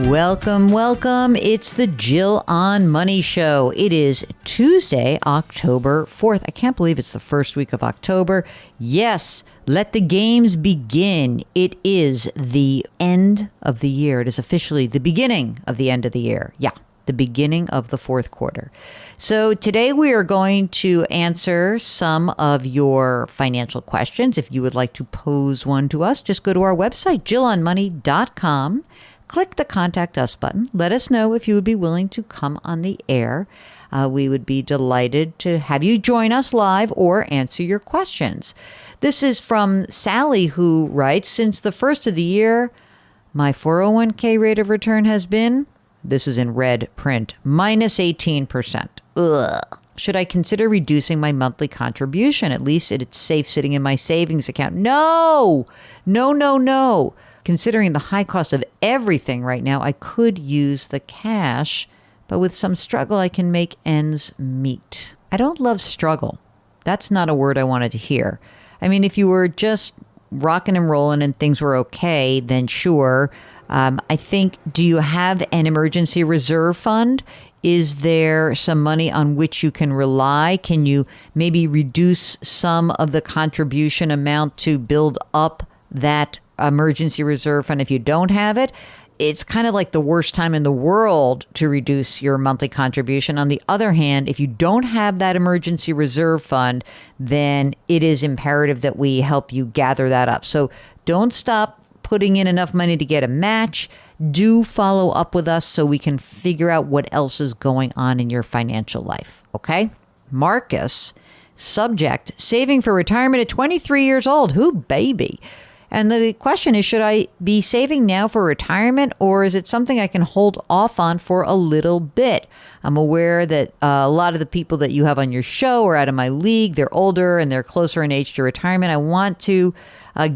Welcome, welcome. It's the Jill on Money Show. It is Tuesday, October 4th. I can't believe it's the first week of October. Yes, let the games begin. It is the end of the year. It is officially the beginning of the end of the year. Yeah, the beginning of the fourth quarter. So today we are going to answer some of your financial questions. If you would like to pose one to us, just go to our website, jillonmoney.com. Click the Contact Us button. Let us know if you would be willing to come on the air. We would be delighted to have you join us live or answer your questions. This is from Sally, who writes, since the first of the year, my 401k rate of return has been, this is in red print, minus 18%. Ugh. Should I consider reducing my monthly contribution? At least it's safe sitting in my savings account. No. Considering the high cost of everything right now, I could use the cash, but with some struggle, I can make ends meet. I don't love struggle. That's not a word I wanted to hear. I mean, if you were just rocking and rolling and things were okay, then sure. I think, do you have an emergency reserve fund? Is there some money on which you can rely? Can you maybe reduce some of the contribution amount to build up that emergency reserve fund if you don't have it? It's kind of like the worst time in the world to reduce your monthly contribution. On the other hand, if you don't have that emergency reserve fund, then it is imperative that we help you gather that up. So don't stop putting in enough money to get a match. Do follow up with us so we can figure out what else is going on in your financial life. Okay? Marcus, subject, saving for retirement at 23 years old. Who baby? And the question is, should I be saving now for retirement, or is it something I can hold off on for a little bit? I'm aware that a lot of the people that you have on your show are out of my league. They're older and they're closer in age to retirement. I want to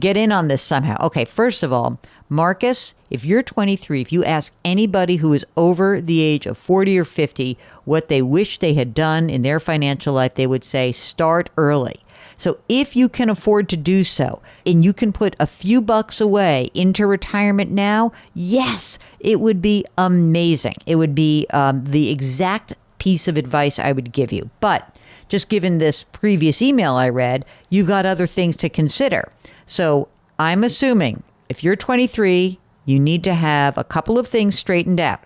get in on this somehow. Okay, first of all, Marcus, if you're 23, if you ask anybody who is over the age of 40 or 50 what they wish they had done in their financial life, they would say start early. So if you can afford to do so and you can put a few bucks away into retirement now, yes, it would be amazing. It would be the exact piece of advice I would give you. But just given this previous email I read, you've got other things to consider. So I'm assuming if you're 23, you need to have a couple of things straightened out.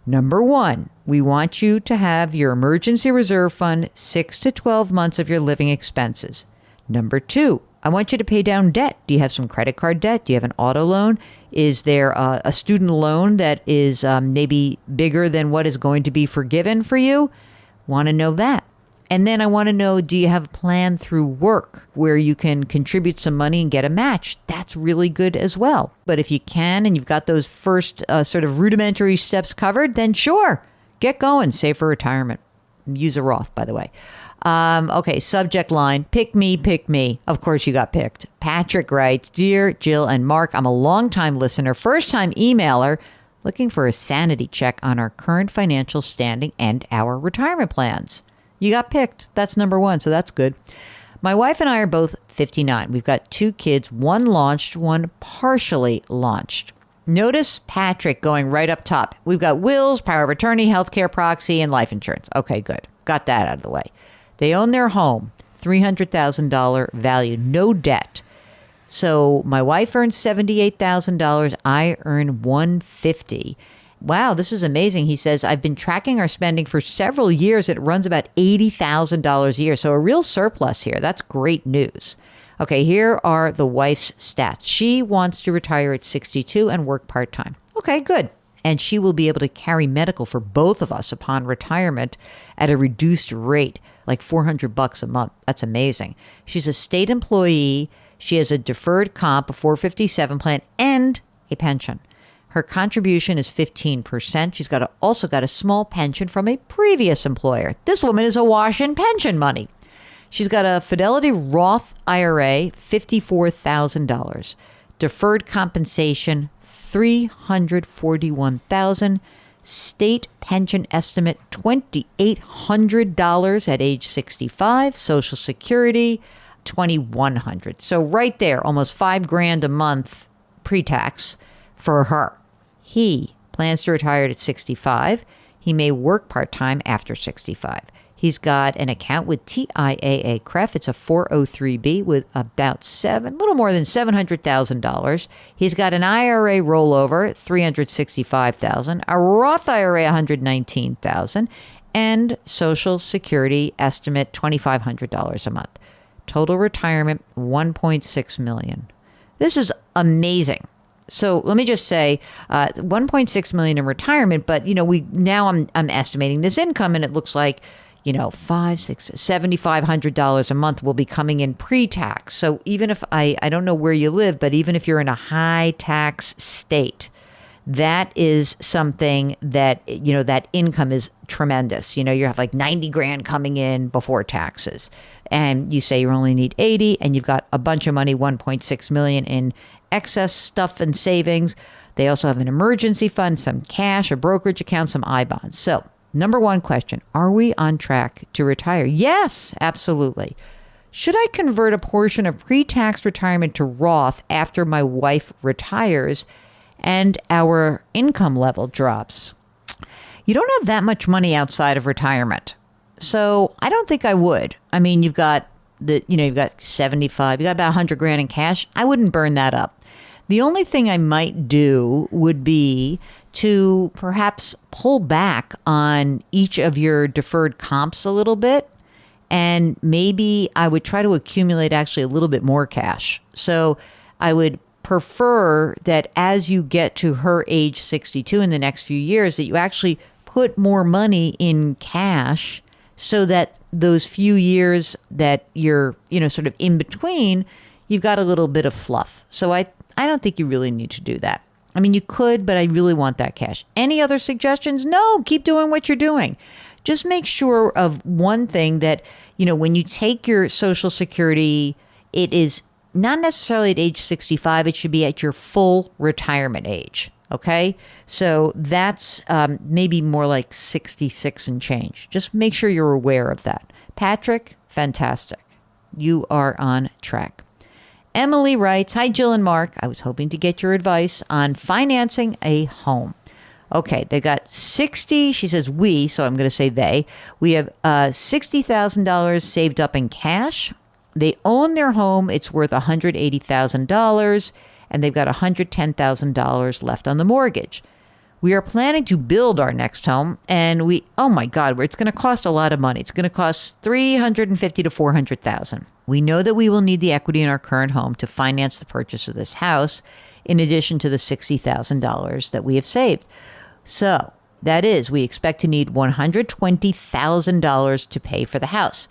Number one, we want you to have your emergency reserve fund 6 to 12 months of your living expenses. Number two, I want you to pay down debt. Do you have some credit card debt? Do you have an auto loan? Is there a student loan that is maybe bigger than what is going to be forgiven for you? Want to know that. And then I want to know, do you have a plan through work where you can contribute some money and get a match? That's really good as well. But if you can and you've got those first sort of rudimentary steps covered, then sure, get going. Save for retirement. Use a Roth, by the way. Okay, subject line, pick me, pick me. Of course you got picked. Patrick writes, Dear Jill and Mark, I'm a longtime listener, first-time emailer, looking for a sanity check on our current financial standing and our retirement plans. You got picked. That's number one, so that's good. My wife and I are both 59. We've got 2 kids, one launched, one partially launched. Notice Patrick going right up top. We've got wills, power of attorney, healthcare proxy, and life insurance. Okay, good. Got that out of the way. They own their home, $300,000 value, no debt. So my wife earns $78,000. I earn $150,000. Wow, this is amazing. He says, I've been tracking our spending for several years. It runs about $80,000 a year. So a real surplus here. That's great news. Okay, here are the wife's stats. She wants to retire at 62 and work part-time. Okay, good. And she will be able to carry medical for both of us upon retirement at a reduced rate, like $400 a month. That's amazing. She's a state employee. She has a deferred comp, a 457 plan, and a pension. Her contribution is 15%. She's also got a small pension from a previous employer. This woman is awash in pension money. She's got a Fidelity Roth IRA, $54,000. Deferred compensation, $341,000. State pension estimate, $2,800 at age 65. Social Security, $2,100. So right there, almost $5,000 a month pre-tax for her. He plans to retire at 65. He may work part-time after 65. He's got an account with TIAA CREF. It's a 403B with about little more than $700,000. He's got an IRA rollover, $365,000, a Roth IRA, $119,000, and Social Security estimate $2,500 a month. Total retirement, $1.6 million. This is amazing. So let me just say, $1.6 million in retirement. But I'm estimating this income, and it looks like $7,500 a month will be coming in pre-tax. So even if I don't know where you live, but even if you're in a high tax state, that is something that, that income is tremendous. You have like 90 grand coming in before taxes, and you say you only need 80, and you've got a bunch of money, 1.6 million in excess stuff and savings. They also have an emergency fund, some cash, a brokerage account, some I-bonds. So number one question, are we on track to retire? Yes, absolutely. Should I convert a portion of pre-tax retirement to Roth after my wife retires and our income level drops? You don't have that much money outside of retirement. So I don't think I would. I mean, you've got 75, you got about 100 grand in cash. I wouldn't burn that up. The only thing I might do would be to perhaps pull back on each of your deferred comps a little bit. And maybe I would try to accumulate actually a little bit more cash. So I would prefer that as you get to her age 62 in the next few years, that you actually put more money in cash so that those few years that you're, sort of in between, you've got a little bit of fluff. So I don't think you really need to do that. I mean, you could, but I really want that cash. Any other suggestions? No, keep doing what you're doing. Just make sure of one thing that, when you take your Social Security, it is not necessarily at age 65. It should be at your full retirement age. Okay. So that's maybe more like 66 and change. Just make sure you're aware of that. Patrick, fantastic. You are on track. Emily writes, hi, Jill and Mark. I was hoping to get your advice on financing a home. Okay, they got 60, she says we, so I'm going to say they. We have $60,000 saved up in cash. They own their home. It's worth $180,000, and they've got $110,000 left on the mortgage. We are planning to build our next home, and oh my God, it's going to cost a lot of money. It's going to cost $350,000 to $400,000. We know that we will need the equity in our current home to finance the purchase of this house, in addition to the $60,000 that we have saved. So that is, we expect to need $120,000 to pay for the house.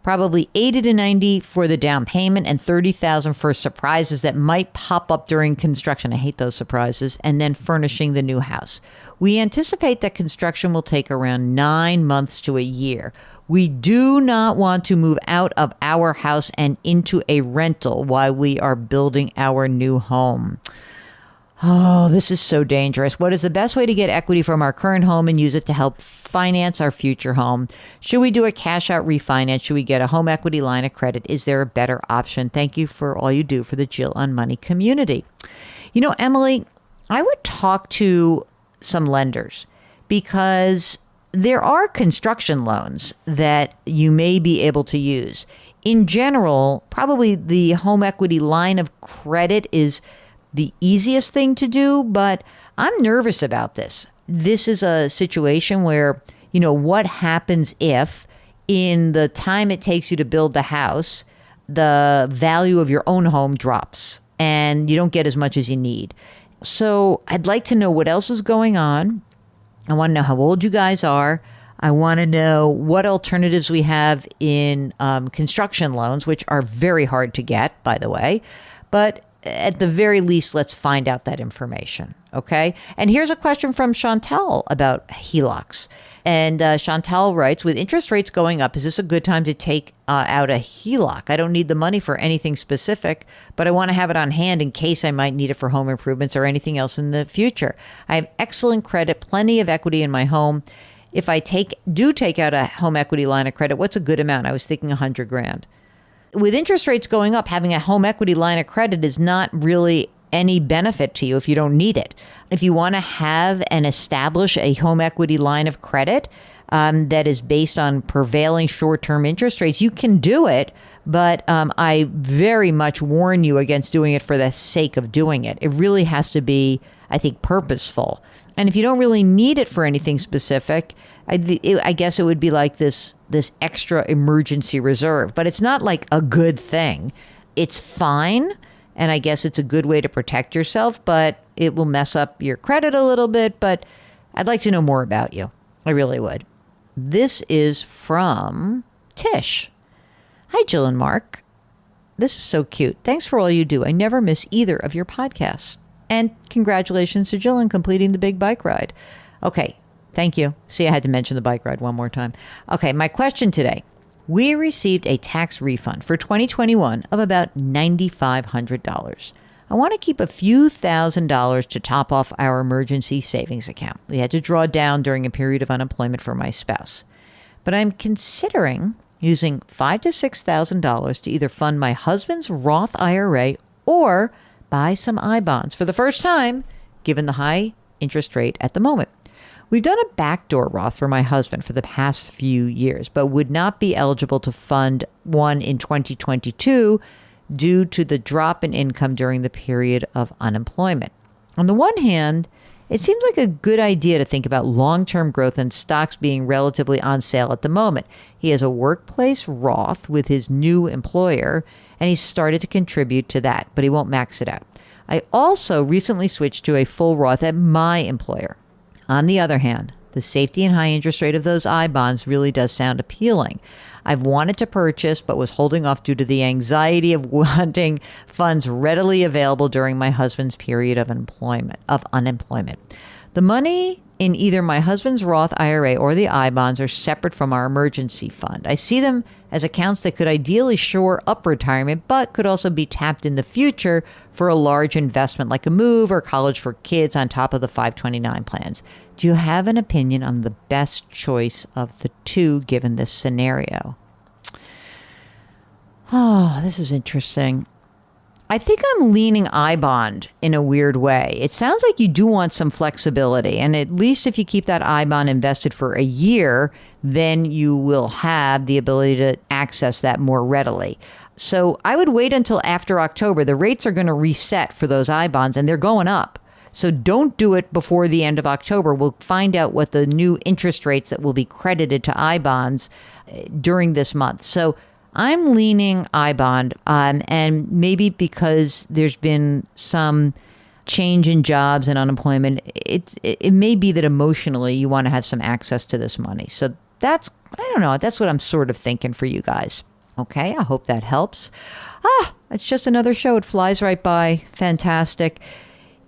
Probably $80,000 to $90,000 for the down payment and $30,000 for surprises that might pop up during construction. I hate those surprises. And then furnishing the new house. We anticipate that construction will take around 9 months to a year. We do not want to move out of our house and into a rental while we are building our new home. Oh, this is so dangerous. What is the best way to get equity from our current home and use it to help finance our future home? Should we do a cash out refinance? Should we get a home equity line of credit? Is there a better option? Thank you for all you do for the Jill on Money community. Emily, I would talk to some lenders because there are construction loans that you may be able to use. In general, probably the home equity line of credit is the easiest thing to do, but I'm nervous about this. This is a situation where, what happens if in the time it takes you to build the house, the value of your own home drops and you don't get as much as you need. So I'd like to know what else is going on. I want to know how old you guys are. I want to know what alternatives we have in construction loans, which are very hard to get, by the way. But at the very least, let's find out that information. Okay. And here's a question from Chantal about HELOCs. And Chantal writes, with interest rates going up, is this a good time to take out a HELOC? I don't need the money for anything specific, but I want to have it on hand in case I might need it for home improvements or anything else in the future. I have excellent credit, plenty of equity in my home. If I do take out a home equity line of credit, what's a good amount? I was thinking 100 grand. With interest rates going up, having a home equity line of credit is not really any benefit to you if you don't need it. If you want to have and establish a home equity line of credit that is based on prevailing short-term interest rates, you can do it. But I very much warn you against doing it for the sake of doing it. It really has to be, I think, purposeful. And if you don't really need it for anything specific, I guess it would be like this extra emergency reserve. But it's not like a good thing. It's fine. And I guess it's a good way to protect yourself, but it will mess up your credit a little bit. But I'd like to know more about you. I really would. This is from Tish. Hi, Jill and Mark. This is so cute. Thanks for all you do. I never miss either of your podcasts. And congratulations to Jill on completing the big bike ride. Okay, thank you. See, I had to mention the bike ride one more time. Okay, my question today. We received a tax refund for 2021 of about $9,500. I want to keep a few $1,000s to top off our emergency savings account. We had to draw down during a period of unemployment for my spouse. But I'm considering using $5,000 to $6,000 to either fund my husband's Roth IRA or buy some I-bonds for the first time, given the high interest rate at the moment. We've done a backdoor Roth for my husband for the past few years, but would not be eligible to fund one in 2022 due to the drop in income during the period of unemployment. On the one hand, it seems like a good idea to think about long-term growth and stocks being relatively on sale at the moment. He has a workplace Roth with his new employer, and he's started to contribute to that, but he won't max it out. I also recently switched to a full Roth at my employer. On the other hand, the safety and high interest rate of those I-bonds really does sound appealing. I've wanted to purchase, but was holding off due to the anxiety of wanting funds readily available during my husband's period of unemployment. The money in either my husband's Roth IRA or the I-bonds are separate from our emergency fund. I see them as accounts that could ideally shore up retirement, but could also be tapped in the future for a large investment like a move or college for kids on top of the 529 plans. Do you have an opinion on the best choice of the two given this scenario? Oh, this is interesting. I think I'm leaning I-bond in a weird way. It sounds like you do want some flexibility. And at least if you keep that I-bond invested for a year, then you will have the ability to access that more readily. So I would wait until after October. The rates are going to reset for those I-bonds and they're going up. So don't do it before the end of October. We'll find out what the new interest rates that will be credited to I-bonds during this month. So I'm leaning I-bond, and maybe because there's been some change in jobs and unemployment, it may be that emotionally you want to have some access to this money. So that's what I'm sort of thinking for you guys. Okay, I hope that helps. It's just another show. It flies right by. Fantastic.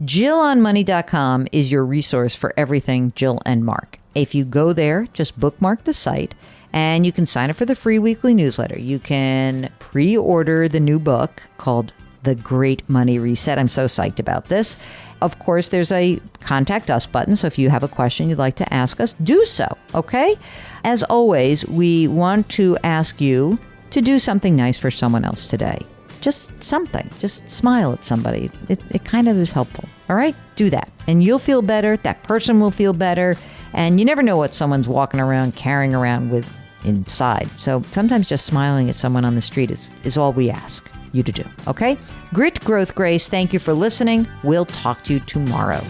JillOnMoney.com is your resource for everything Jill and Mark. If you go there, just bookmark the site. And you can sign up for the free weekly newsletter. You can pre-order the new book called The Great Money Reset. I'm so psyched about this. Of course, there's a contact us button. So if you have a question you'd like to ask us, do so. Okay? As always, we want to ask you to do something nice for someone else today. Just something. Just smile at somebody. It kind of is helpful. All right? Do that. And you'll feel better. That person will feel better. And you never know what someone's walking around, carrying around with inside. So sometimes just smiling at someone on the street is all we ask you to do. Okay? Grit, growth, grace. Thank you for listening. We'll talk to you tomorrow.